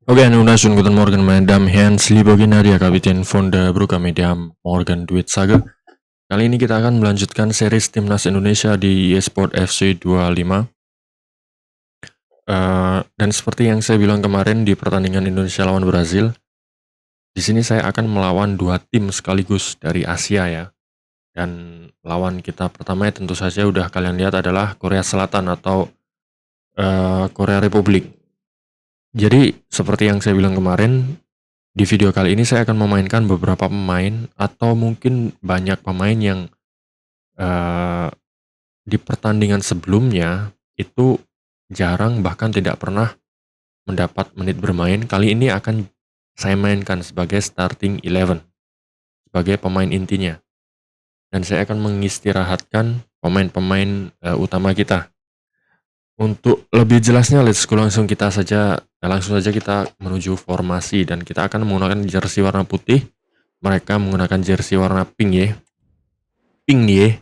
Okay, einen wunderschönen guten Morgen, meine Damen und Herren. Liebe Nadia, Kapiten von der Brucka Media Morgan Duit Saga. Kali ini kita akan melanjutkan series Timnas Indonesia di eSport FC 25. Dan seperti yang saya bilang kemarin di pertandingan Indonesia lawan Brazil, di sini saya akan melawan dua tim sekaligus dari Asia ya. Dan lawan kita pertamanya tentu saja udah kalian lihat adalah Korea Selatan atau Korea Republik. Jadi seperti yang saya bilang kemarin, di video kali ini saya akan memainkan beberapa pemain atau mungkin banyak pemain yang eh, di pertandingan sebelumnya itu jarang bahkan tidak pernah mendapat menit bermain. Kali ini akan saya mainkan sebagai starting 11, sebagai pemain intinya. Dan saya akan mengistirahatkan pemain-pemain utama kita. Untuk lebih jelasnya, let's go langsung saja kita menuju formasi dan kita akan menggunakan jersey warna putih. Mereka menggunakan jersey warna pink ya. Pink ya.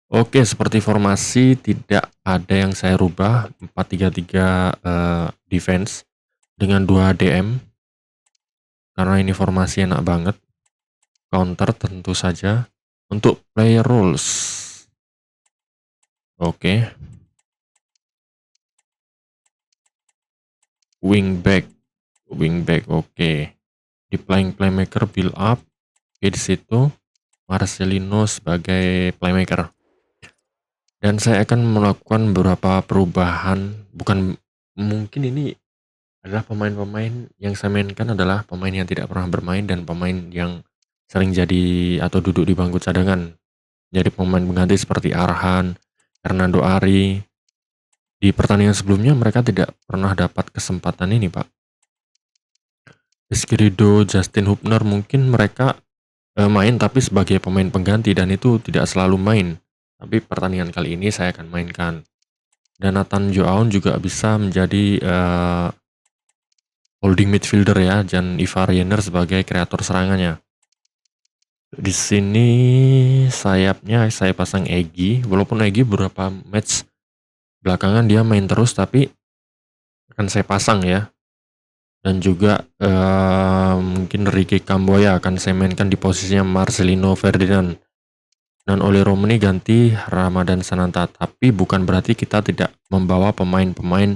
Oke, seperti formasi tidak ada yang saya rubah. 4-3-3 defense dengan 2 DM. Karena ini formasi enak banget. Counter tentu saja. Untuk player rules. Oke. Wingback. Wingback oke. Di playmaker build up. Oke, di situ Marcelino sebagai playmaker. Dan saya akan melakukan beberapa perubahan. Bukan mungkin ini adalah pemain-pemain yang saya mainkan adalah pemain yang tidak pernah bermain dan pemain yang sering jadi atau duduk di bangku cadangan. Jadi pemain pengganti seperti Arhan, Hernando Ari. Di pertandingan sebelumnya mereka tidak pernah dapat kesempatan ini, Pak. Rizky Ridho, Justin Hubner mungkin mereka main tapi sebagai pemain pengganti dan itu tidak selalu main. Tapi pertandingan kali ini saya akan mainkan. Dan Nathan Joaun juga bisa menjadi holding midfielder ya, dan Ivar Jenner sebagai kreator serangannya. Di sini sayapnya saya pasang Egy, walaupun Egy beberapa match belakangan dia main terus, tapi akan saya pasang ya. Dan juga mungkin Ricky Kamboya akan saya mainkan di posisinya Marcelino Ferdinand. Dan oleh Romani ganti Ramadan Sananta, tapi bukan berarti kita tidak membawa pemain-pemain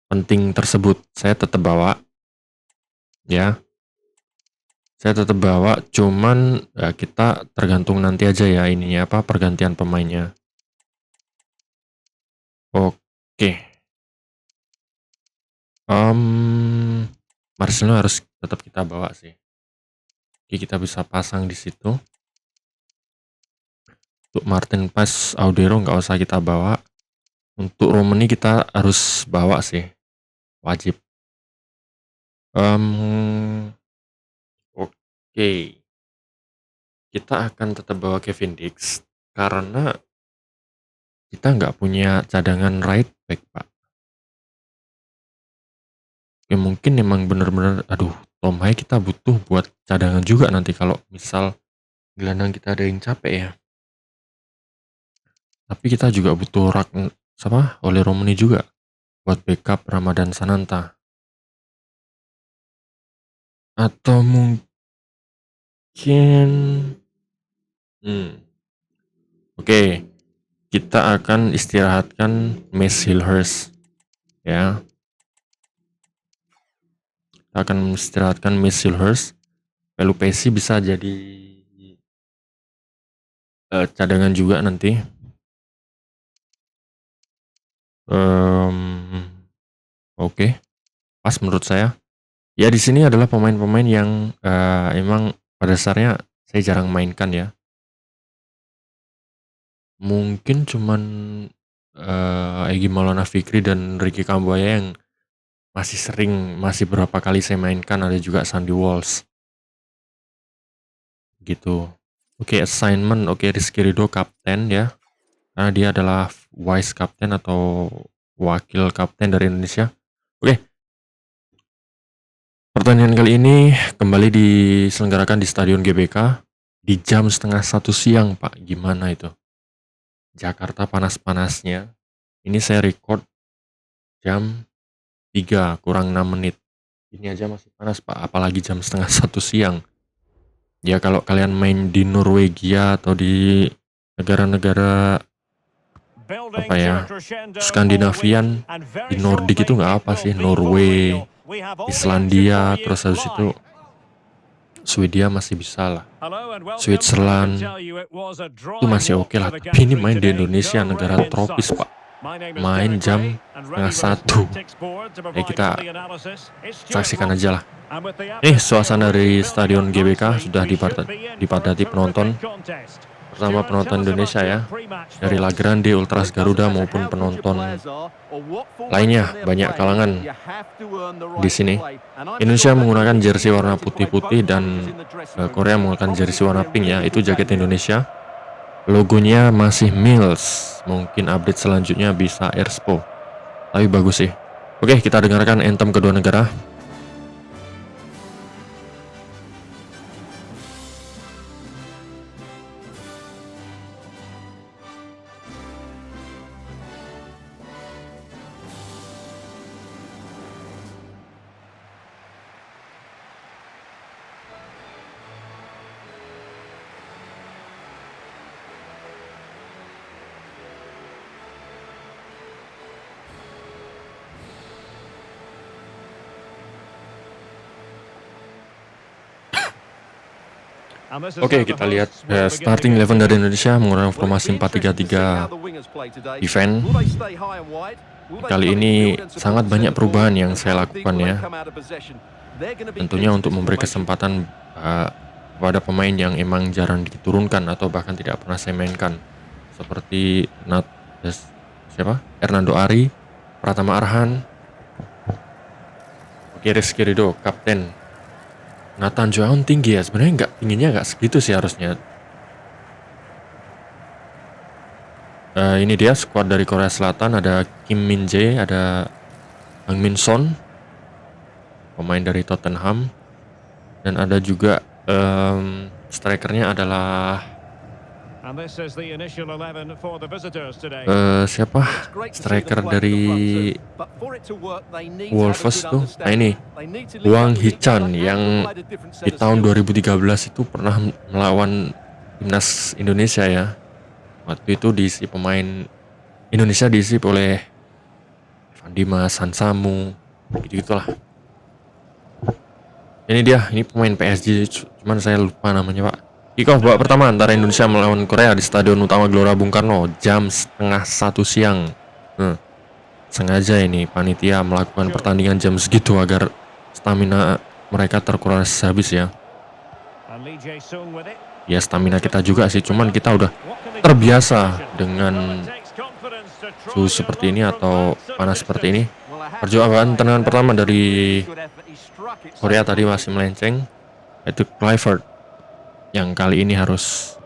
penting tersebut. Saya tetap bawa ya. Saya tetap bawa, cuman kita tergantung nanti aja ya ininya apa pergantian pemainnya. Oke. Marcelino harus tetap kita bawa sih. Oke, kita bisa pasang di situ. Untuk Martin Paes, Audero nggak usah kita bawa. Untuk Romani kita harus bawa sih, wajib. Oke. Kita akan tetap bawa Kevin Dix karena kita nggak punya cadangan right back, Pak. Ya mungkin emang bener-bener, aduh, Tom Hai kita butuh buat cadangan juga nanti kalau misal gelandang kita ada yang capek ya. Tapi kita juga butuh oleh Romani juga buat backup Ramadan Sananta. Atau mungkin oke, kita akan istirahatkan Mace Hillhurst ya. Kita akan istirahatkan Mace Hillhurst. Pelupesi bisa jadi cadangan juga nanti. Oke, pas menurut saya. Ya di sini adalah pemain-pemain yang emang pada dasarnya saya jarang mainkan ya. Mungkin cuman Egy Maulana Fikri dan Ricky Kambuaya yang masih berapa kali saya mainkan, ada juga Sandy Walsh. Gitu. Oke, assignment, Rizky Ridho kapten ya. Karena dia adalah vice kapten atau wakil kapten dari Indonesia. Oke. Pertandingan kali ini kembali diselenggarakan di Stadion GBK di jam 12:30 siang, Pak. Gimana itu? Jakarta panas-panasnya. Ini saya record jam 3 kurang 6 menit. ini aja masih panas Pak, apalagi jam setengah 1 siang. Ya kalau kalian main di Norwegia atau di negara-negara apa ya, Skandinavian, di Nordik itu nggak apa sih, Norway, Islandia, terus habis itu Swedia masih bisa lah, Switzerland itu masih oke lah. Tapi ini main di Indonesia, negara tropis Pak, main jam setengah 1. Kita saksikan aja lah. Suasana dari Stadion GBK sudah dipadati penonton. Pertama penonton Indonesia ya, dari La Grande, Ultras Garuda maupun penonton lainnya, banyak kalangan di sini. Indonesia menggunakan jersey warna putih-putih dan Korea menggunakan jersey warna pink ya, itu jaket Indonesia. Logonya masih Mills, mungkin update selanjutnya bisa Erspo, tapi bagus sih. Oke, kita dengarkan anthem kedua negara. Oke, kita lihat starting 11 dari Indonesia menggunakan formasi 4-3-3 defense. Kali ini sangat banyak perubahan yang saya lakukan ya. Tentunya untuk memberi kesempatan kepada pemain yang emang jarang diturunkan atau bahkan tidak pernah saya mainkan. Seperti Hernando Ari, Pratama Arhan, Rizky Ridho, kapten. Nathan Joaon tinggi ya, sebenarnya nggak segitu sih harusnya. Ini dia squad dari Korea Selatan, ada Kim Min Jae, ada Hang Min Son, pemain dari Tottenham, dan ada juga strikernya adalah siapa? Striker dari Wolves tuh. Nah ini Wang Hee-chan yang di tahun 2013 itu pernah melawan timnas Indonesia ya. Waktu itu diisi pemain Indonesia diisi oleh Evan Dimas, Hansamu, gitu-gitulah. Ini pemain PSG, cuman saya lupa namanya Pak. Kickoff babak pertama antara Indonesia melawan Korea di Stadion Utama Gelora Bung Karno jam setengah 1 siang. Sengaja ini panitia melakukan pertandingan jam segitu agar stamina mereka terkuras habis ya. Ya stamina kita juga sih, cuman kita udah terbiasa dengan suhu seperti ini atau panas seperti ini. Perjuangan tendangan pertama dari Korea tadi masih melenceng, yaitu Kluivert yang kali ini harus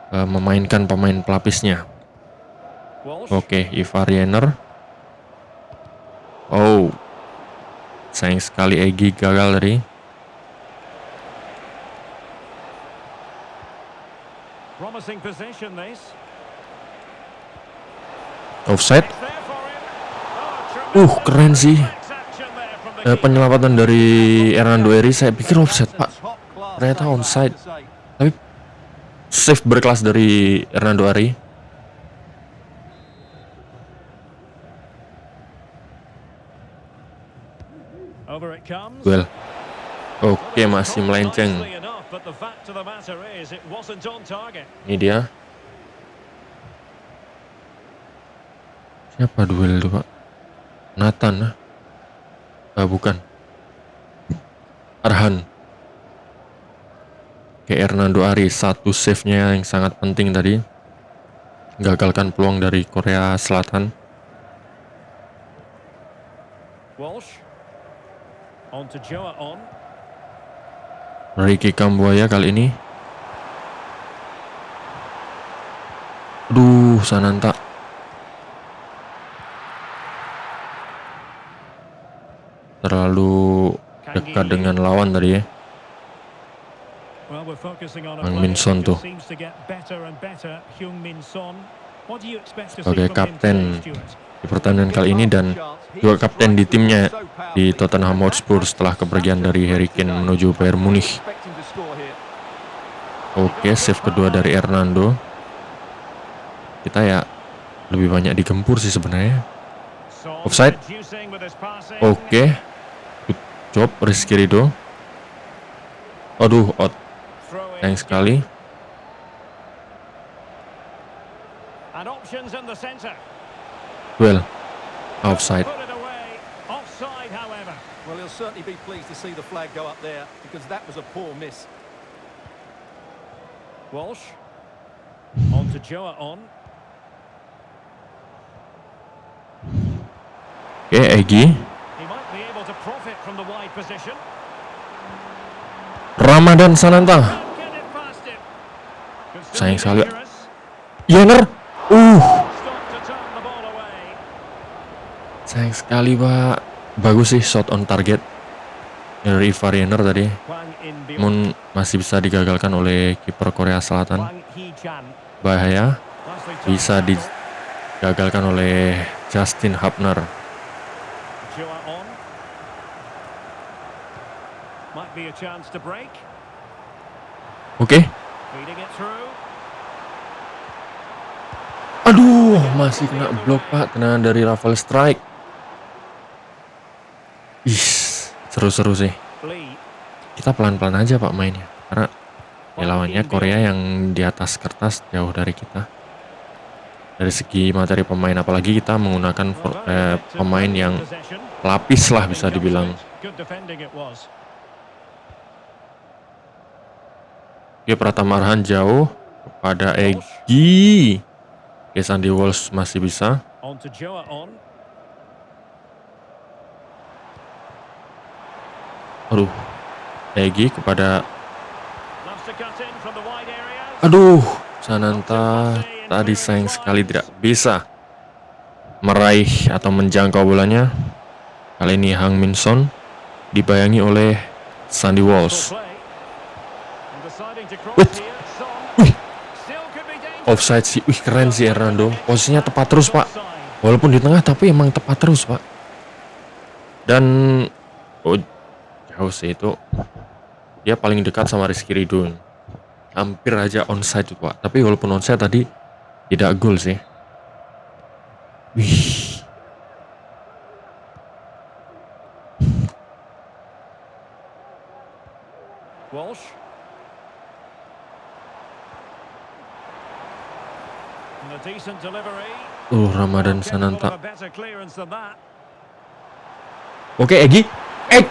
memainkan pemain pelapisnya. Oke, Ivar Jenner. Oh, sayang sekali Egy gagal tadi. Offside. Keren sih. Penyelamatan dari Hernando Eri, saya pikir offside Pak. Ternyata onside. Tapi save berkelas dari Hernando Eri. Well. Oke, masih melenceng. Ini dia. Siapa duel itu Pak? Nathan. Bukan. Arhan. Hernando Ari, satu save-nya yang sangat penting tadi. Gagalkan peluang dari Korea Selatan. Ricky Kambuaya kali ini. Aduh, Sananta. Terlalu dekat dengan lawan tadi ya. Hang Min Son tuh sebagai kapten di pertandingan kali ini dan juga kapten di timnya di Tottenham Hotspur setelah kepergian dari Harry Kane menuju Bayern Munich. Oke, save kedua dari Hernando. Kita ya lebih banyak digempur sih sebenarnya. Offside. Oke. Good job Rizky Ridho. Aduh, out. Sayang sekali. Well, offside. Well, he'll certainly be pleased to see the flag go up there because that was a poor miss. Walsh. On to Joa on. Oke, Egy. He might be able to profit from the wide position. Ramadan Sananta. Get it past him. Could still Sayang be sekali. dangerous. Yener. Stop to turn the ball away. Sayang sekali, Pak. Bagus sih shot on target dari Ivar Yener tadi. Hwang In-beom. Namun masih bisa digagalkan oleh kiper Korea Selatan. Hwang Hee-chan. Bahaya. Nicely turned Bisa around. digagalkan oleh Justin Hubner. Joa on. Might be a chance to break. Oke. Feeding it through. Aduh, masih kena blok, Pak. Tendangan dari Rafael Strike. Ih, seru-seru sih. Lee. Kita pelan-pelan aja, Pak, mainnya. Karena ya lawannya Korea yang di atas kertas jauh dari kita. Dari segi materi pemain, apalagi kita menggunakan pemain yang lapis lah bisa dibilang. Good defending it was. Oke, Pratama Arhan jauh kepada Egy. Oke, Sandy Walsh masih bisa. On to Joa on. Aduh, Egy kepada, Loves to cut in from the wide areas. aduh, Sananta tadi sayang sekali tidak bisa meraih atau menjangkau bolanya. Kali ini Hang Min Son dibayangi oleh Sandy Walsh. Play. And deciding to cross Wih. here. Son. Wih, Still could be dangerous. offside sih. Wih, keren sih Hernando. Posisinya tepat terus, Pak. Offside. Walaupun di tengah tapi emang tepat terus, Pak. Dan jauh sih itu. Dia paling dekat sama Rizky Ridho. Hampir aja onside itu, Pak. Tapi walaupun onside tadi tidak gol sih. Wih. Walsh. And a decent delivery. Ramadan Capable of Sananta. a better clearance than that. Oke, Egy.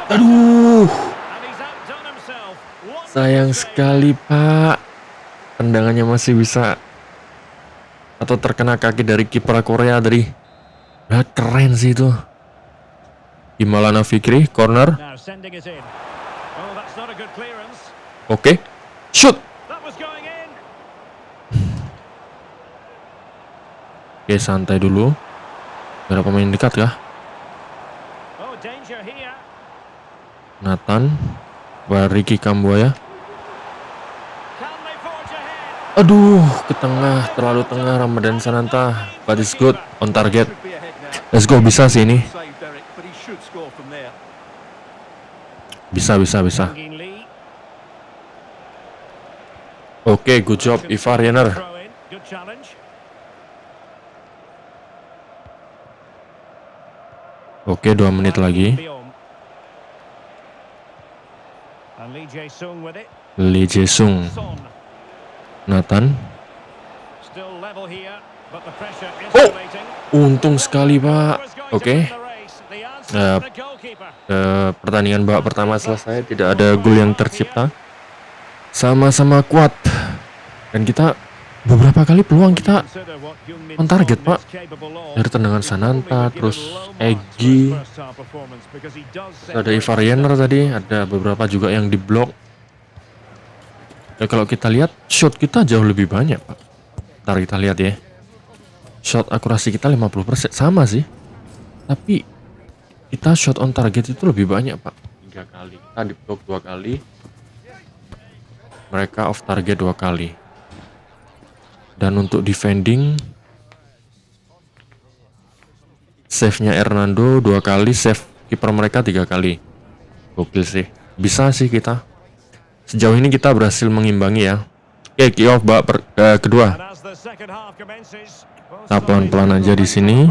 Aduh. And he's outdone himself. Wonderful Sayang save. sekali, Pak. Tendangannya masih bisa atau terkena kaki dari kiper Korea tadi. Nah, keren sih itu. Imalana Fikri, corner. Now sending it in. Oh, that's not a good clearance. Oke. Shoot. That was going in. Oke, santai dulu. Ada pemain dekat kah? Oh, danger here. Nathan. Ricky Kambuaya. Can they forge ahead? Aduh, ke tengah, terlalu tengah Ramadan Sananta. But it's good, on target. Should be ahead now. Let's go, bisa sih ini. Save Derek, but he should score from there. Bisa. Gin Lee. Oke, good job Ivar Yener. Throw in. Good challenge. Oke, 2 menit lagi. In-beom. And Lee Jae-sung with it. Lee Jae-sung. Son. Nathan. Still level here, but the pressure is Oh! escalating. Untung sekali, Pak. Who is going to Oke. win the race? The answer Eh, is the goalkeeper. Pertandingan babak pertama selesai, tidak ada gol yang tercipta. Sama-sama kuat. Dan kita beberapa kali peluang kita Consider what Heung-min on target, Son Pak. is capable of. Dari tendangan Sananta, terus Egy, terus ada Ivar Yener tadi, ada beberapa juga yang diblok. Ya kalau kita lihat shot kita jauh lebih banyak, Pak. Ntar kita lihat ya. Shot akurasi kita 50%, sama sih. Tapi kita shot on target itu lebih banyak, Pak. 3 kali. Kita diblok 2 kali. Mereka off target 2 kali. Dan untuk defending Save-nya Hernando 2 kali, save kiper mereka 3 kali. Gokil sih. Bisa sih kita. Sejauh ini kita berhasil mengimbangi ya. Oke, kick off kedua. Kita pelan-pelan aja di sini.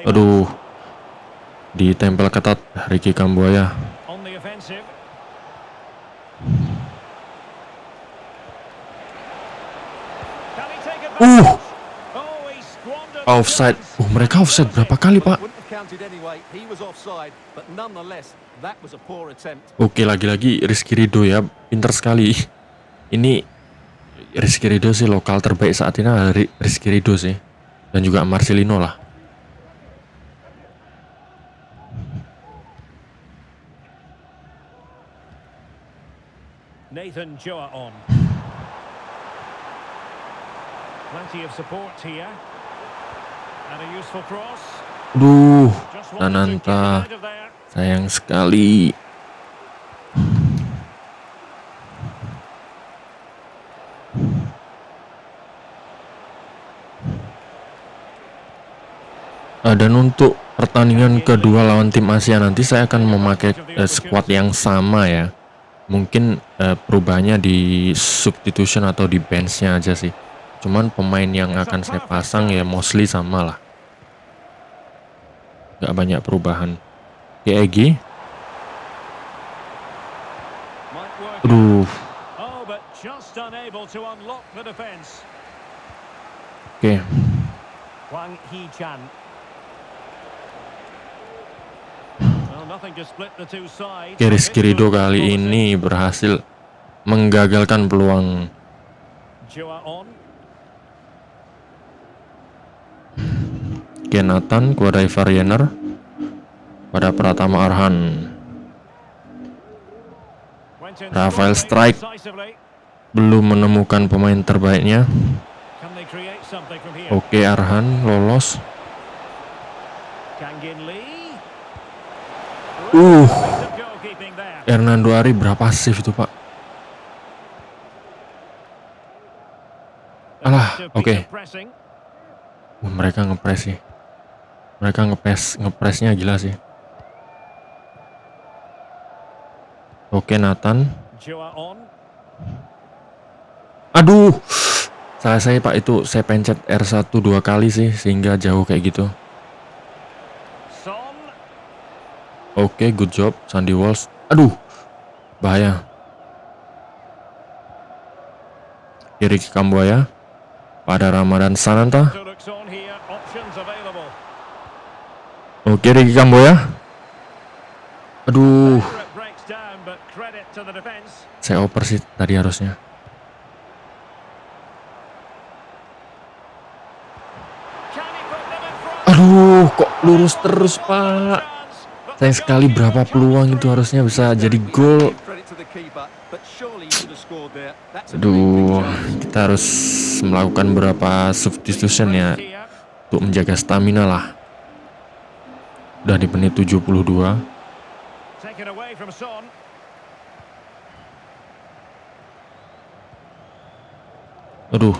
Aduh. Ditempel ketat Ricky Kambuaya. Offside. Mereka offside berapa kali, Pak? Oke, lagi-lagi Rizky Ridho ya, pinter sekali. Ini Rizky Ridho sih lokal terbaik saat ini, Rizky Ridho sih. Dan juga Marcelino lah. Nathan Joa on. Plenty of support here. And a useful cross. Duh, Nananta. Sayang sekali. Dan untuk pertandingan kedua lawan tim Asia nanti saya akan memakai squad yang sama ya. Mungkin perubahannya di substitution atau di benchnya aja sih. Cuman pemain yang akan saya pasang ya mostly sama lah. Gak banyak perubahan. Egy. Aduh. Oke. Rizky Ridho kali ini berhasil menggagalkan peluang. Nathan kepada Variener, pada Pratama Arhan. Rafael Strike belum menemukan pemain terbaiknya. Oke, Arhan lolos. Hernando Ari berapa save itu, Pak? Alah, oke. Mereka ngepres sih. Mereka ngepresnya gila sih. Oke, Nathan. Aduh. Salah saya, Pak, itu saya pencet R1 2 kali sih sehingga jauh kayak gitu. Oke, good job Sandy Walsh. Aduh. Bahaya. Ricky Kambuaya pada Ramadan Sananta. Oke, Ricky Kambuaya. Aduh. Saya oper sih tadi harusnya. Aduh, kok lurus terus, Pak. Sayang sekali, berapa peluang itu harusnya bisa jadi gol. Aduh, kita harus melakukan beberapa substitution ya untuk menjaga stamina lah. Udah di menit 72. Aduh.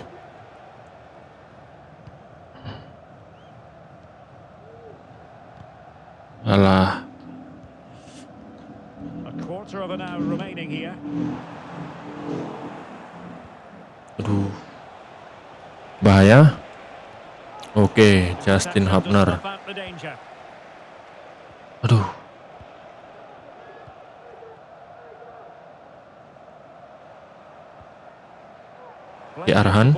Alah. Aduh. Bahaya. Oke, Justin Hubner. Aduh. Arhan.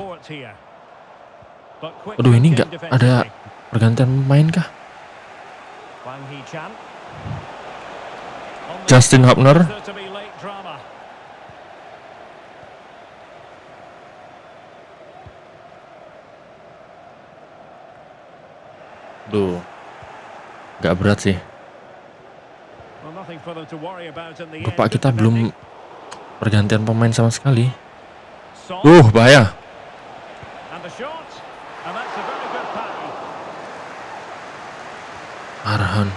Aduh, ini nggak ada pergantian pemain kah? Justin Hubner. Duh, nggak berat sih. Pak, kita belum pergantian pemain sama sekali. Bahaya. Arhan.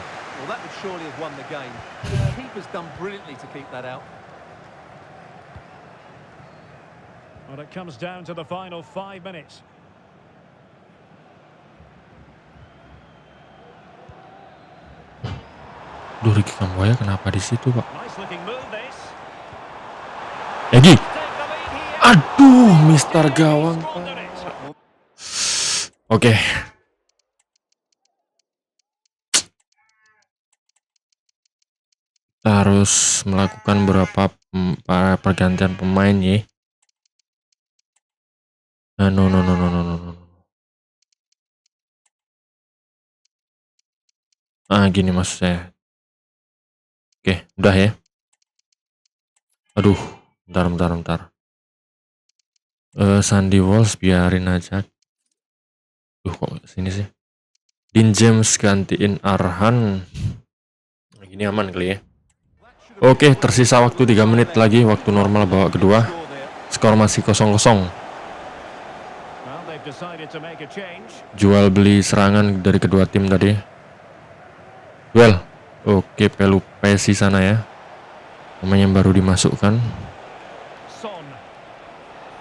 Duh, Ricky Kambuaya kenapa di situ, Pak? Nice looking move this. Egi. Take the lead here. Aduh, Mister Gawang, Pak. Squandered it. Oke. Kita harus melakukan beberapa pergantian pemain ya. No. Gini maksud saya. Oke, udah ya. Aduh, bentar. Sandy Walsh biarin aja. Kok sini sih? Dean James gantiin Arhan. Gini aman kali ya. Oke, tersisa waktu 3 menit lagi, waktu normal babak kedua. Skor masih 0-0. Well, they've decided to make a change. Jual beli serangan dari kedua tim tadi. Duel. Oke, Pelupesi sana ya. Pemain yang baru dimasukkan. Son.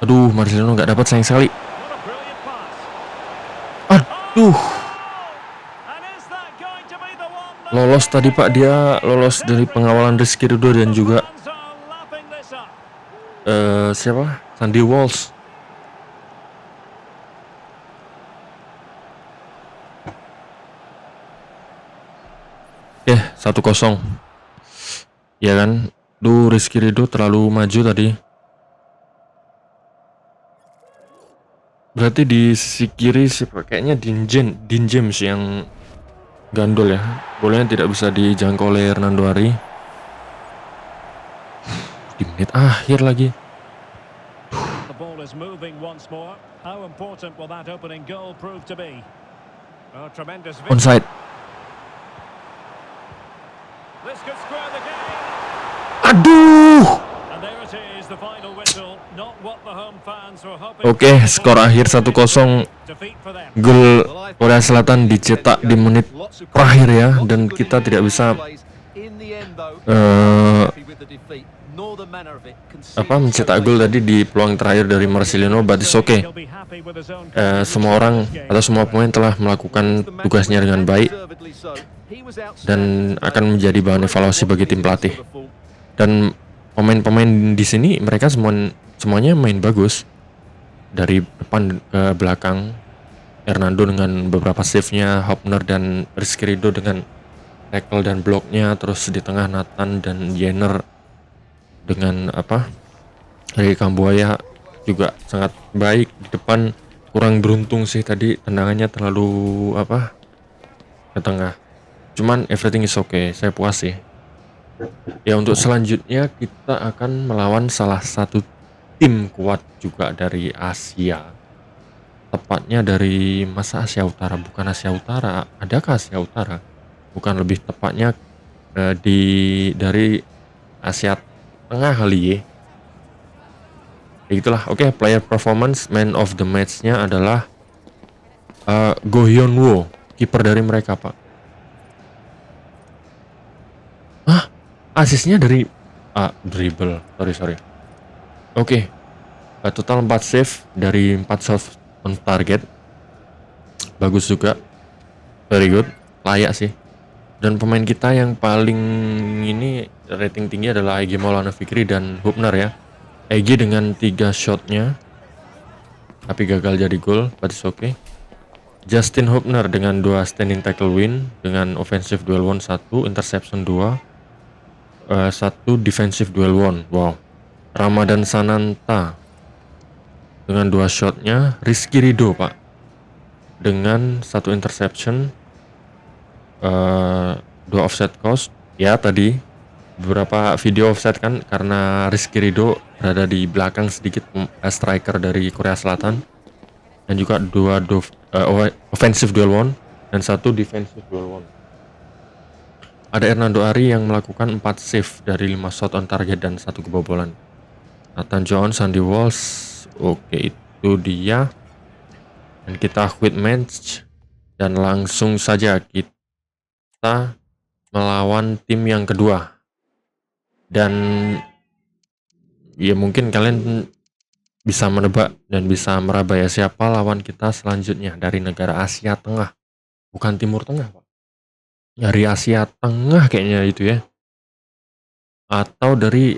Aduh, Marcelino nggak dapat, sayang sekali. What a brilliant pass. Aduh, And is that going to be the one that lolos tadi Pak, dia lolos dari pengawalan Rizky Ridho dan juga fans are lapping this up? siapa? Sandy Walsh. Oke, 1-0. Ya kan? Duh, Rizky Ridho terlalu maju tadi. Berarti di sisi kiri sih kayaknya Dean James yang gandol ya. Bolanya tidak bisa dijangkau oleh Hernando Ari. Di menit akhir lagi. The ball is moving once more. How important will that opening goal prove to be? Oh, tremendous vision. Onside. This could square the game. Aduh. And there it is, the final whistle. Not what the home fans were hoping. Oke, skor akhir 1-0. Defeat for them. Gol Korea Selatan dicetak di menit terakhir ya, dan kita tidak bisa mencetak gol tadi di peluang terakhir dari Marcelino, but it's okay. He'll be happy with his own Semua orang atau semua pemain telah melakukan tugasnya dengan baik dan akan menjadi bahan evaluasi bagi tim pelatih. Dan pemain-pemain di sini mereka semuanya main bagus dari depan ke belakang. Hernando dengan beberapa save-nya, Hopner dan Rizky Ridho dengan tackle dan bloknya, terus di tengah Nathan dan Jenner dengan dari Kambuaya juga sangat baik. Di depan kurang beruntung sih tadi, tendangannya terlalu ke tengah. Cuman everything is okay, saya puas sih. Ya, untuk selanjutnya kita akan melawan salah satu tim kuat juga dari Asia. Tepatnya dari Asia Utara, bukan Asia Utara. Adakah Asia Utara? Bukan, lebih tepatnya dari Asia Tengah kali ya. Itulah. Oke, player performance man of the match-nya adalah Go Hyun Woo, kiper dari mereka, Pak. Asisnya dari dribble. Sorry. Oke. Total 4 save dari 4 shot on target. Bagus juga. Very good. Layak sih. Dan pemain kita yang paling ini rating tinggi adalah Egy Maulana Fikri dan Hubner ya. Egy dengan 3 shotnya tapi gagal jadi gol, but it's okay. Justin Hubner dengan 2 standing tackle win, dengan offensive duel won 1, interception 2, 1 defensive duel won. Wow. Ramadan Sananta dengan 2 shotnya. Rizky Ridho, Pak, dengan 1 interception, 2 offset cost. Ya, tadi beberapa video offset kan karena Rizky Ridho berada di belakang sedikit striker dari Korea Selatan, dan juga 2 offensive duel won dan 1 defensive duel won. Ada Hernando Ari yang melakukan 4 save dari 5 shot on target dan 1 kebobolan. Nathan Jones, Sandy Walsh, oke, itu dia. Dan kita quit match dan langsung saja kita melawan tim yang kedua. Dan ya mungkin kalian bisa menebak dan bisa meraba ya siapa lawan kita selanjutnya dari negara Asia Tengah, bukan Timur Tengah, Pak. dari Asia Tengah kayaknya itu ya, atau dari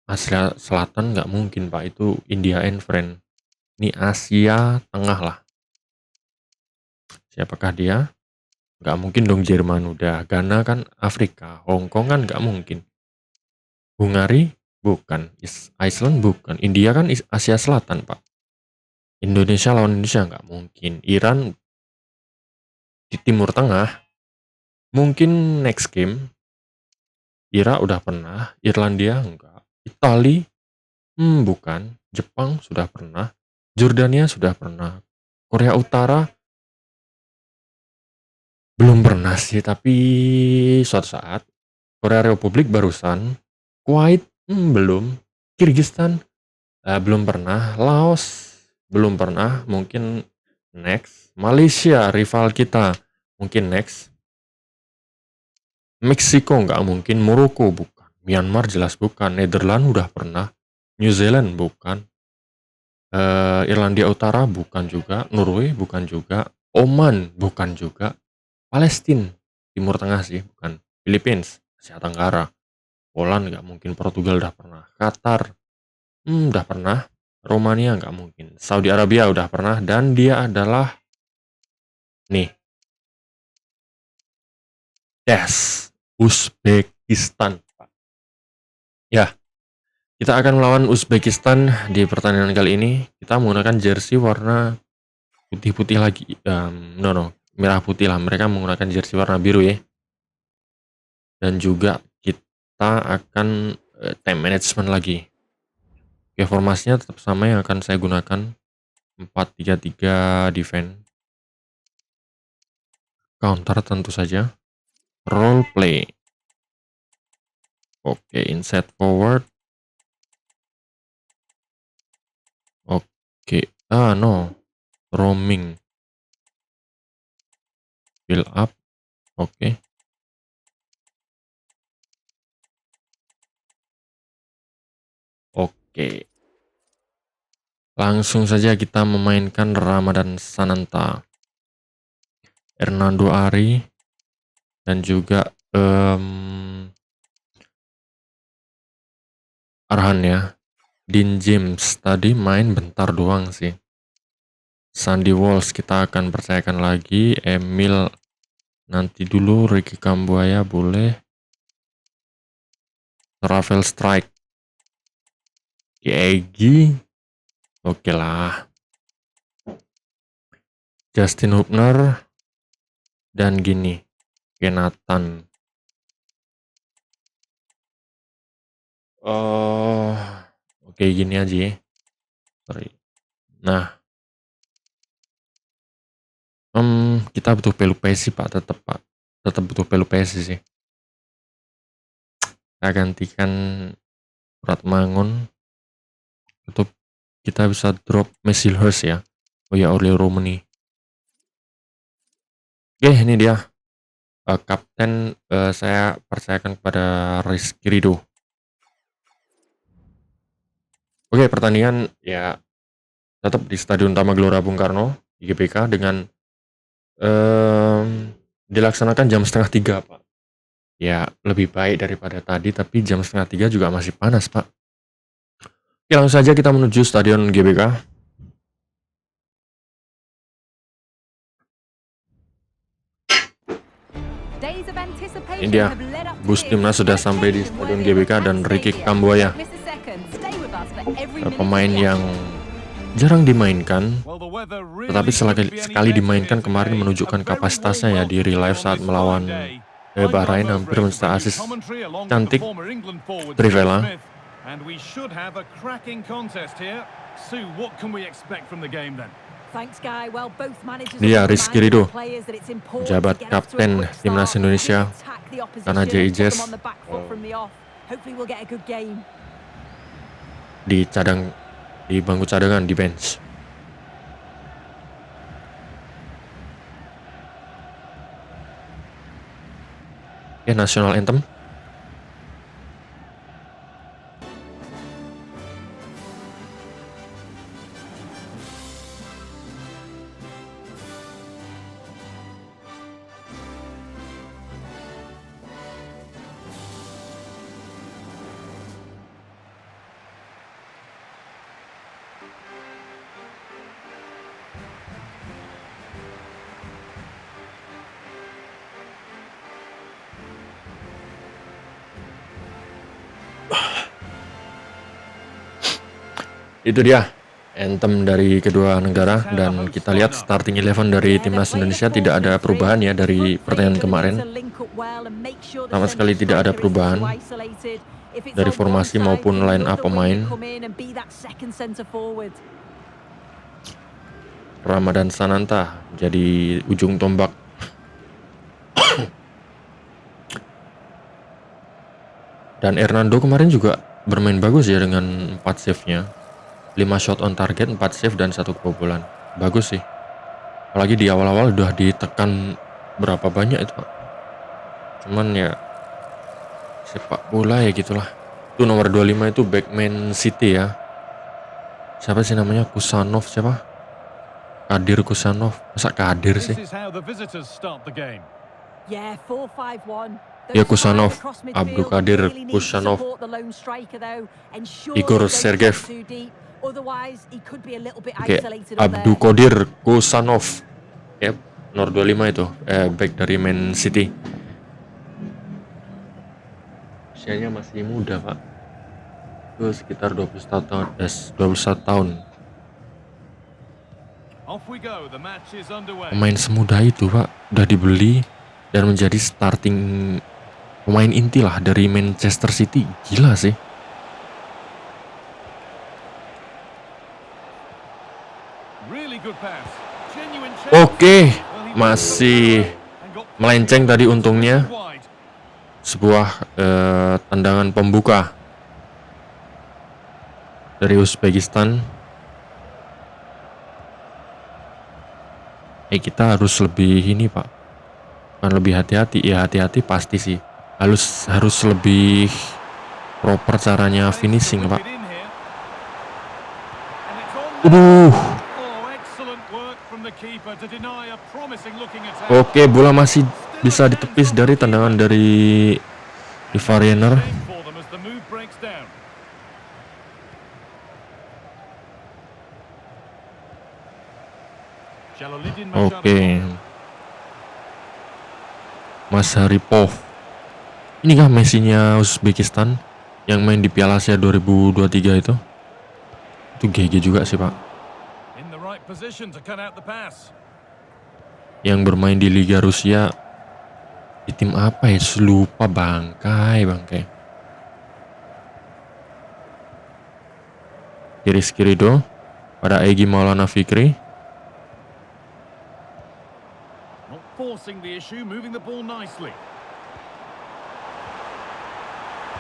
Asia Selatan nggak mungkin Pak, itu India and Friend. Ini Asia Tengah lah. Siapakah dia? Nggak mungkin dong Jerman udah. Ghana kan Afrika. Hong Kong kan nggak mungkin. Hungari? Bukan. Iceland? Bukan. India kan Asia Selatan Pak. Indonesia lawan Indonesia nggak mungkin. Iran di Timur Tengah? Mungkin next game. Irak udah pernah. Irlandia enggak. Itali? Bukan. Jepang sudah pernah. Jordania sudah pernah. Korea Utara? Belum pernah sih, tapi suatu saat. Korea Republik barusan. Kuwait? Belum. Kirgistan? Belum pernah. Laos? Belum pernah. Mungkin next. Malaysia, rival kita. Mungkin next. Meksiko nggak mungkin. Maroko bukan. Myanmar jelas bukan. Netherlands udah pernah. New Zealand bukan. Irlandia Utara bukan juga. Norway bukan juga. Oman bukan juga. Palestina, Timur Tengah sih, bukan. Philippines, Asia Tenggara. Poland nggak mungkin. Portugal udah pernah. Qatar, udah pernah. Romania nggak mungkin. Saudi Arabia udah pernah. Dan dia adalah, nih, Uzbekistan. Ya, kita akan melawan Uzbekistan di pertandingan kali ini. Kita menggunakan jersey warna putih-putih lagi. Merah putih lah. Mereka menggunakan jersey warna biru ya. Dan juga kita akan time management lagi. Oke, formasinya tetap sama yang akan saya gunakan. 4-3-3 defense. Counter tentu saja. Role play. Oke, inside forward. Oke. No. Roaming. Build up. Oke. Oke. Langsung saja kita memainkan Ramadan Sananta, Hernando Ari, dan juga Arhan ya. Dean James tadi main bentar doang sih. Sandy Walsh kita akan percayakan lagi. Emil nanti dulu. Ricky Kambuaya boleh. Rafael Strike. Egi. Oke lah. Justin Hubner. Dan gini. Kenatan. Oke gini aja ya. Sorry. Nah. Kita butuh Pelupesi Pak. Tetap Pak. Tetap butuh Pelupesi sih. Kita gantikan Ratmangun. Tetap kita bisa drop Messilhurst ya. Oh ya, Orleo Romani. Oke, ini dia. Kapten saya percayakan kepada Rizky Ridho. Oke, pertandingan ya tetap di Stadion Utama Gelora Bung Karno di GBK dengan dilaksanakan jam 2:30 Pak. Ya lebih baik daripada tadi, tapi jam 2:30 juga masih panas Pak. Oke, langsung saja kita menuju Stadion GBK. Ini dia, bus timnas sudah sampai di Stadion GBK dan Ricky Kambuaya, pemain yang jarang dimainkan, tetapi sekali dimainkan kemarin menunjukkan kapasitasnya ya di real life saat melawan Bahrain, hampir mencetak assist cantik Trivela. Dia Rizky Ridho, jabat kapten timnas Indonesia karena JIJS di bangku cadangan di bench. Oke, national anthem. Itu dia anthem dari kedua negara, dan kita lihat starting 11 dari timnas Indonesia tidak ada perubahan ya dari pertandingan kemarin. Sama sekali tidak ada perubahan dari formasi maupun line up pemain. Ramadan Sananta jadi ujung tombak. Dan Hernando kemarin juga bermain bagus ya dengan 4 save-nya. 5 shot on target, 4 save dan 1 kebobolan. Bagus sih. Apalagi di awal-awal udah ditekan berapa banyak itu, Pak. Cuman ya sepak bola ya gitulah. Itu nomor 25 itu backman City ya. Siapa sih namanya? Kusanov siapa? Kadir Kusanov. Masa Kadir sih? Ya Kusanov, Abdul Kadir Kusanov, Igor Sergeyev. Oke, Abdul Qadir Kusanov. Ya, nomor 25 itu, back dari Man City. Usianya masih muda, Pak. Itu sekitar 21 tahun. Pemain semuda itu, Pak, udah dibeli dan menjadi starting pemain inti lah dari Manchester City. Gila sih. Oke, masih melenceng tadi untungnya. Sebuah tendangan pembuka dari Uzbekistan. Kita harus lebih ini, Pak. Bukan lebih hati-hati, ya hati-hati pasti sih. Harus lebih proper caranya finishing, Pak. Oke, bola masih bisa ditepis dari tendangan dari Variener. Oke. Mas Haripov. Ini kah Messi-nya Uzbekistan yang main di Piala Asia 2023 itu? Itu GG juga sih, Pak. Yang bermain di Liga Rusia di tim apa ya? Lupa, bangkai. Rizky Ridho pada Egy Maulana Fikri.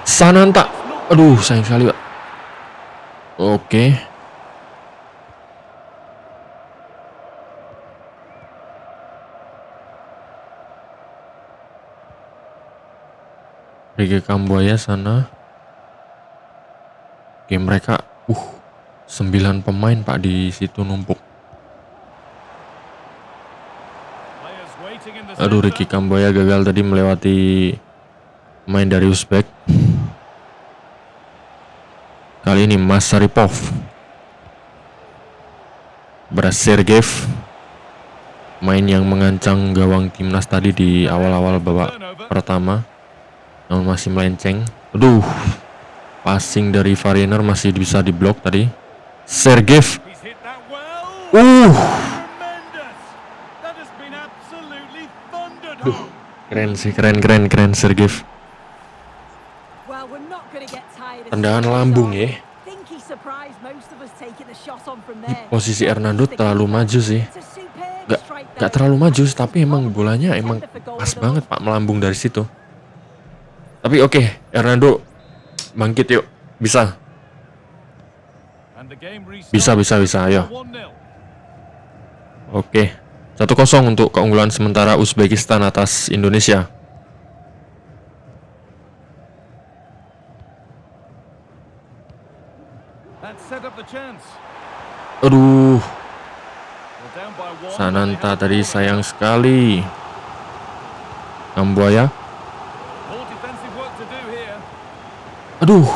Sananta. Aduh, sayang sekali, Pak. Oke. Ricky Kambuaya sana. Oke, mereka 9 pemain, Pak, di situ numpuk. Aduh, Ricky Kambuaya gagal tadi melewati pemain dari Uzbek. Kali ini Mas Haripov. Sergeyev, main yang mengancang gawang timnas tadi di awal-awal babak pertama, namun masih melenceng. Aduh, passing dari Variener masih bisa diblok tadi. Sergeyev. Keren sih, keren Sergeyev. Tendangan lambung ya. Di posisi Hernando terlalu maju sih. Gak terlalu maju, tapi emang bolanya emang pas banget, Pak, melambung dari situ. Tapi oke, Hernando bangkit yuk. Bisa, ayo. Oke, 1-0 untuk keunggulan sementara Uzbekistan atas Indonesia. Aduh, Sananta tadi sayang sekali. Kambuaya. Aduh.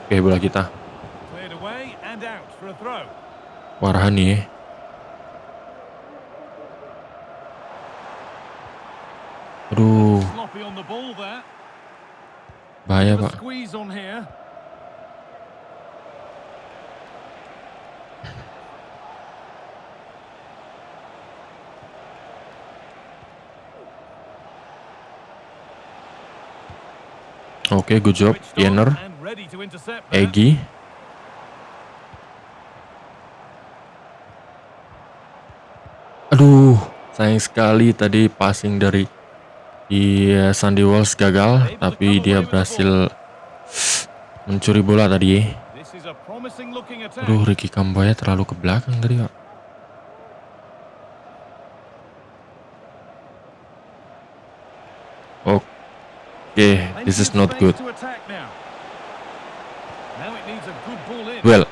Oke, bola kita. Warhani. Aduh. Bahaya, Bit of a Pak. squeeze on here. Oke, good job, Switched on Jenner, and ready to intercept there. Egy. Aduh, sayang sekali tadi passing dari Sandy Walsh gagal, Able to tapi come dia away with the ball. berhasil mencuri bola tadi. This is a promising looking attack. Aduh, Ricky Kamboya terlalu ke belakang tadi, Pak. Oke, this is not good. To attack now. Now it needs a good ball in. Well,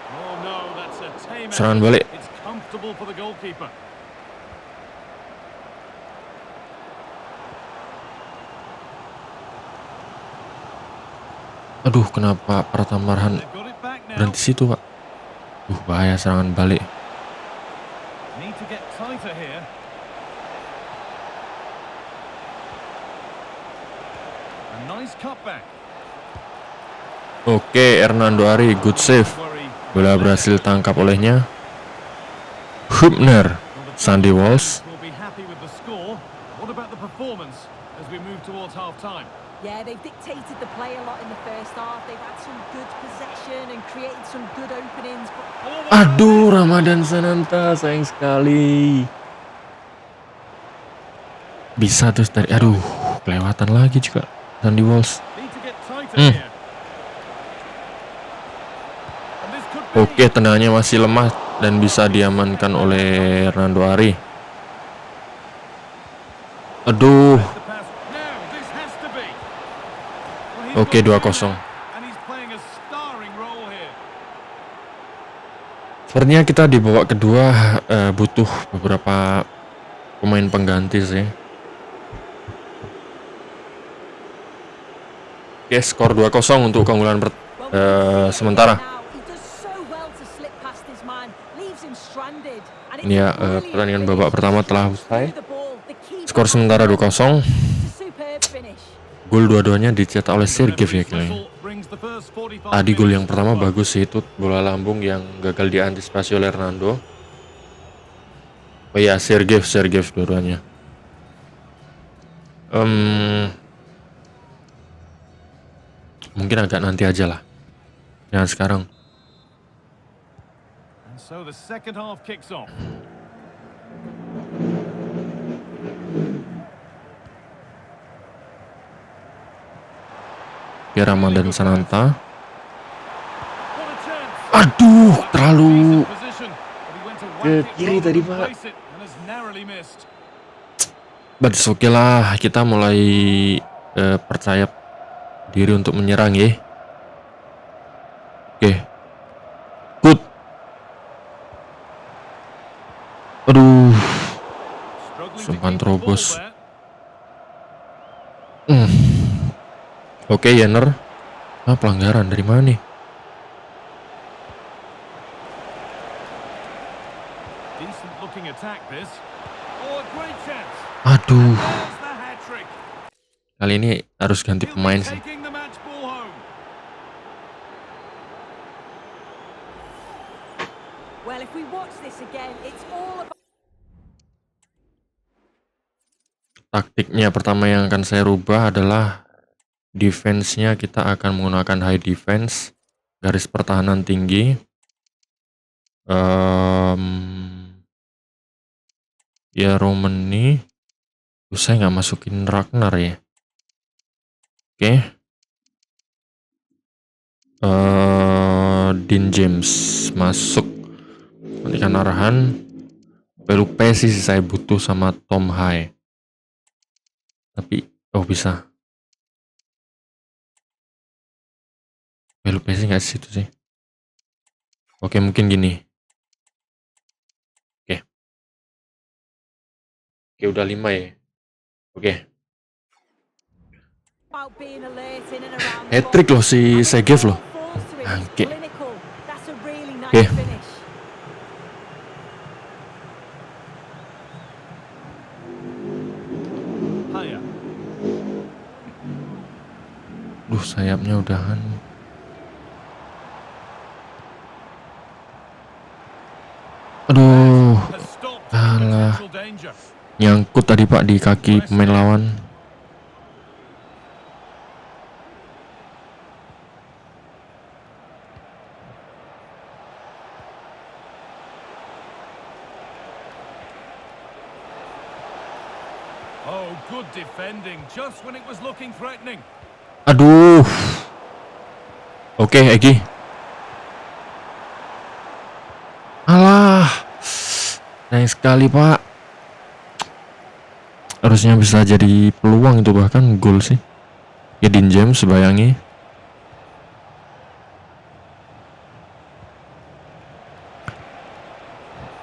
Oh no, that's a tame serangan effort. balik. It's comfortable for the goalkeeper. Aduh, kenapa Pratama Arhan They've got it back now. berhenti situ, Pak? Bahaya serangan balik. Need to get tighter here. A nice cutback. Oke, Hernando Ari, good save. Worry. Bola berhasil tangkap olehnya. Hübner, Sandy Walsh. Will be happy with the score. What about the performance as we move towards half time? Yeah, they've dictated the play a lot in the first half. They've had some good possession and created some good openings. But Aduh, Ramadan Sananta, sayang sekali. Bisa terus dari, aduh, kelewatan lagi juga Sandy Walsh. Need to get tighter Hmm. here. And this could be. Oke, tendangannya masih lemah dan bisa diamankan oleh Hernando Ari. Aduh, The pass. Now this has to be. Well, he's oke, got 2-0. and he's playing a starring role here. Sepertinya kita di babak kedua butuh beberapa pemain pengganti sih. Oke, skor 2-0 untuk keunggulan sementara. now he does so well to slip past his man, leaves him stranded. And Ini ya, pertandingan babak pertama telah usai. the ball, the keeper Skor sementara 2-0. has a superb finish. Gol dua-duanya dicetak oleh Sergev ya kayaknya. Whistle brings the first 45 Tadi gol yang minutes pertama to a close. bagus sih, itu bola lambung yang gagal diantisipasi oleh Hernando. Oh iya, Sergev dua-duanya. Mungkin agak nanti aja lah. Jangan sekarang. And so the second half kicks off. Oke, Ramadan Sananta. What a chance. Aduh, terlalu Decent position, but he went to whack ke it kiri rather tadi, than Pak. place it and has narrowly missed. Oke lah, kita mulai percaya diri untuk menyerang ya. Oke. Good. Aduh, Struggling to Sempat keep the ball terobos. there. Oke, Jenner. Pelanggaran dari mana nih? Decent looking attack this. Oh, a great chance. Aduh, There's the hat-trick. kali ini harus ganti He'll pemain be sih. taking the match ball home. Well, if we watch this again, it's all about Taktiknya pertama yang akan saya rubah adalah defense-nya. Kita akan menggunakan high defense, garis pertahanan tinggi. Ya Roman nih, saya nggak masukin Ragnar ya. Oke. Dean James masuk. Matikan Arhan. Pelupesi sih saya butuh sama Tom High. Tapi, bisa. Pelupesi nggak situ sih. Oke, mungkin gini. Oke, udah 5 ya. Oke. being alert in and around the Hat-trick ball. loh si And when the Sergev loh. ball falls to him, it's Bangke. clinical. That's a really nice Oke. finish. Haya. Aduh, sayapnya udahan. Aduh, Has stopped alah. potential danger. Nyangkut tadi Pak di kaki pemain lawan. Oh, good defending, just when it was looking threatening. Aduh. Oke, Egi. Alah. Sayang sekali, Pak. Harusnya bisa jadi peluang itu, bahkan gol sih. Edin James bayangi.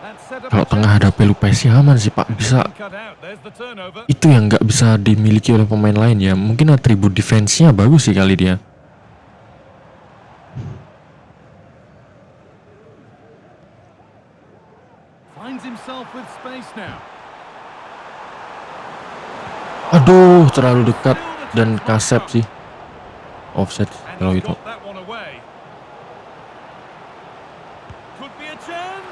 That set up Kalau a tengah chance. ada Pelupesi aman sih, Pak. Bisa. Cut out, there's the turnover. Itu yang nggak bisa dimiliki oleh pemain lain ya. Mungkin atribut defense-nya bagus sih kali dia. Finds himself with space now. Aduh, terlalu dekat dan kasep sih. Offset And kalau he's itu. got that one away. Could be a chance.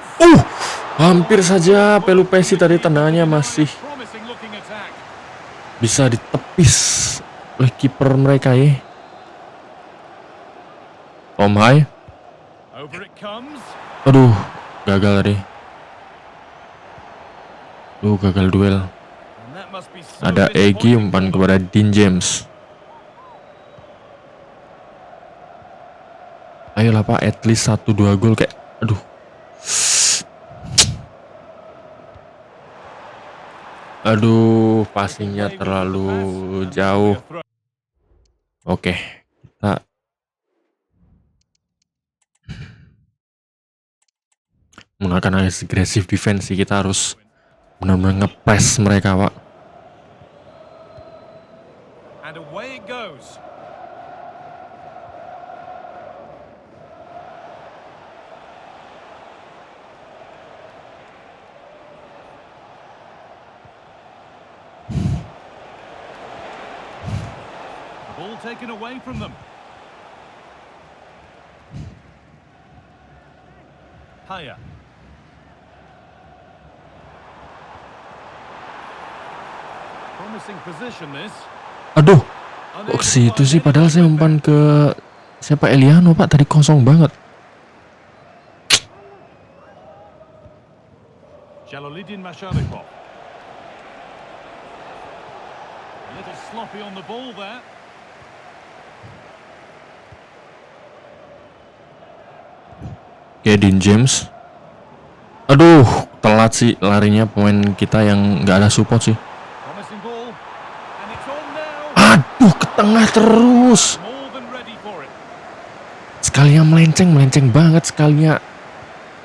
Hampir saja Pelupesi tadi tendangannya masih Promising looking attack. bisa ditepis oleh kiper mereka ya. Tom Hai. Over it comes. Aduh, gagal tadi. Gagal duel. And that must be so Ada Egi disappointing umpan for them. kepada Dean James. Ayolah Pak, at least 1-2 gol kayak. Aduh. Aduh, passingnya terlalu jauh. Oke, kita menggunakan agresif defense sih. Kita harus benar-benar nge-press mereka, Pak. And away it goes. The ball taken away from them. Haya. Promising position this. Aduh, kok ke situ sih? Padahal saya umpan ke siapa, Eliano Pak, tadi kosong banget. Jaloluddin Masharikov. A little sloppy on the ball there. Dean James. Aduh, telat sih larinya pemain kita yang nggak ada support sih. Promising ball. And it's on now. Aduh, ke tengah terus. More than ready for it. Sekalinya melenceng banget, sekalinya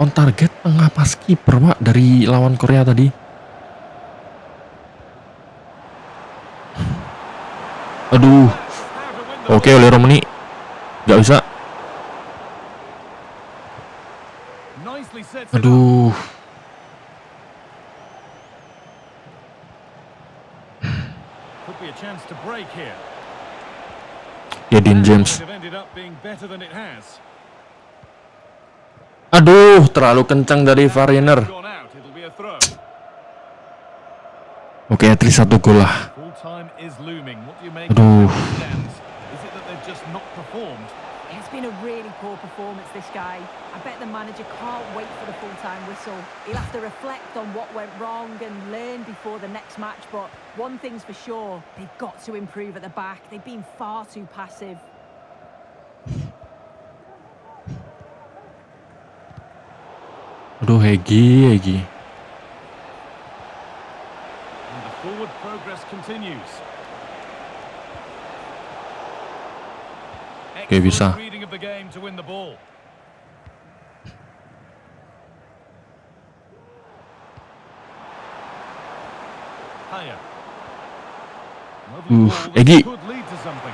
on target tengah pas kiper Pak dari lawan Korea tadi. Aduh, How to win the oke oleh Romani. Nggak bisa. Nicely sets it up. Aduh. Could be a chance to break here. Dean James. Might have ended up being better than it has. Aduh, terlalu kencang dari Variner. Gone out. It'll be a throw. Oke, at least 1 gol lah. Full time is looming. What do you make of Aduh. how it stands? Is it that they've just not performed? It's been a really poor performance, this guy. I bet the manager can't wait for the full-time whistle. He'll have to reflect on what went wrong and learn before the next match. But one thing's for sure, they've got to improve at the back. They've been far too passive. Aduh, Egi. And the forward progress continues. Oke, bisa. Excellent reading of the game to win the ball. Haya. Lovely ball that Egi. could lead to something.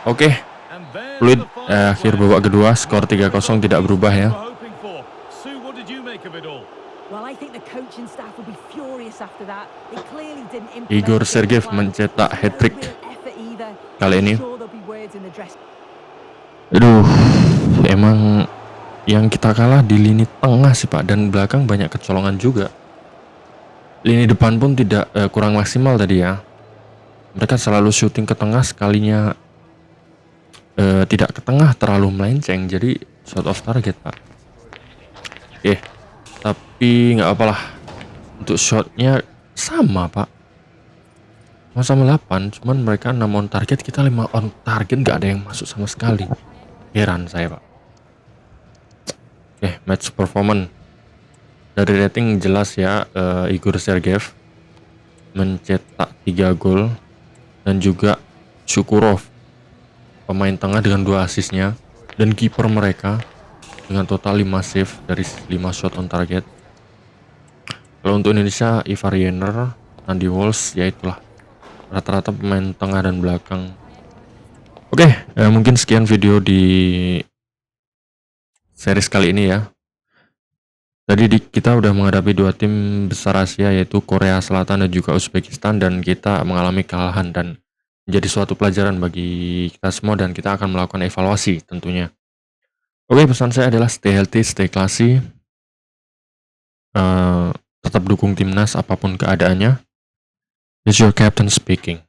Oke, And there's fluid the final akhir play. babak kedua, skor 3-0 tidak berubah ya. We're hoping for. Sue, what did you make of it all? Well, I think the coaching staff will be furious after that. They clearly didn't implement Igor the Sergeyev plan. mencetak There's no hat-trick. real effort either. kali ini. Sure there'll be words in the dress. Aduh, emang yang kita kalah di lini tengah sih Pak, dan belakang banyak kecolongan juga. Lini depan pun tidak kurang maksimal tadi ya. Mereka selalu syuting ke tengah, sekalinya tidak ke tengah terlalu melenceng, jadi shot off target Pak. Tapi nggak apalah, untuk shotnya sama Pak, sama 8, cuman mereka 6 on target, kita 5 on target, nggak ada yang masuk sama sekali. Heran saya Pak. Match performance dari rating jelas ya, Igor Sergeyev mencetak 3 gol, dan juga Shukurov pemain tengah dengan 2 asisnya, dan kiper mereka dengan total 5 save dari 5 shot on target. Kalau untuk Indonesia, Ivar Jenner, Andy Walsh, ya itulah rata-rata pemain tengah dan belakang. Oke, mungkin sekian video di series kali ini ya. Tadi kita udah menghadapi 2 tim besar Asia, yaitu Korea Selatan dan juga Uzbekistan, dan kita mengalami kekalahan, dan menjadi suatu pelajaran bagi kita semua, dan kita akan melakukan evaluasi tentunya. Oke, pesan saya adalah stay healthy, stay classy, tetap dukung timnas apapun keadaannya. This is your captain speaking.